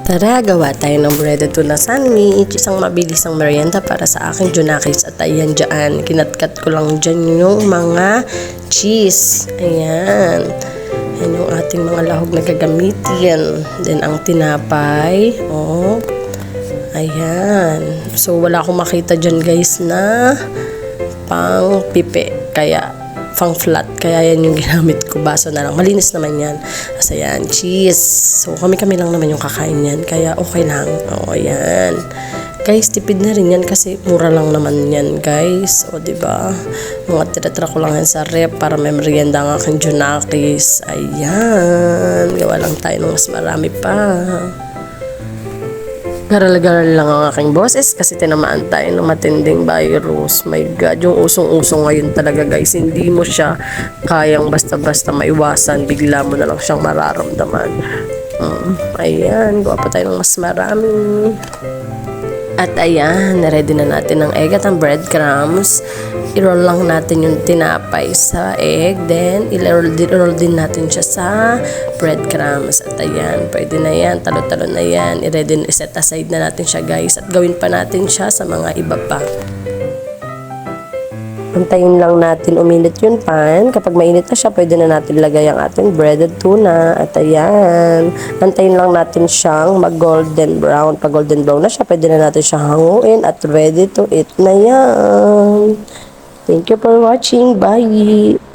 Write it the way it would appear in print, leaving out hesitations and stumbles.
Tara, gawa tayo ng breaded tuna sandwich. Isang mabilisang merienda para sa aking junakis. At ayan dyan, kinatkat ko lang dyan yung mga cheese. Ayan. Ayan yung ating mga lahog na gagamitin. Then, ang tinapay. Oh. Ayan. So, wala akong makita dyan guys na pang pipi. Kaya, pang flat. Kaya yan yung ginamit ko. Baso na lang. Malinis naman yan. As ayan, cheese. So, kami lang naman yung kakain yan. Kaya, okay lang. O, ayan. Guys, tipid na rin yan kasi mura lang naman yan, guys. O, diba? Mga tira-tira ko lang yan sa rep para may merienda ang aking junakis. Ayan. Gawa lang tayo ng mas marami pa. Garal-garal lang ang aking boses kasi tinamaan tayo ng matinding virus. My God, yung usong-usong ngayon talaga guys. Hindi mo siya kayang basta-basta maiwasan. Bigla mo na lang siyang mararamdaman. Ayan, gawa pa tayo ng mas marami. At ayan, ready na natin ang egg at ang breadcrumbs. I-roll lang natin yung tinapay sa egg. Then, i-roll din natin siya sa breadcrumbs. At ayan, pwede na yan. Talo-talo na yan. I-set aside na natin siya guys. At gawin pa natin siya sa mga iba pa. Antayin lang natin uminit yung pan. Kapag mainit na siya, pwede na natin lagay ang ating breaded tuna. At ayan, antayin lang natin siyang mag-golden brown. Pag golden brown na siya, pwede na natin siyang hanguin at ready to eat na yan. Thank you for watching. Bye!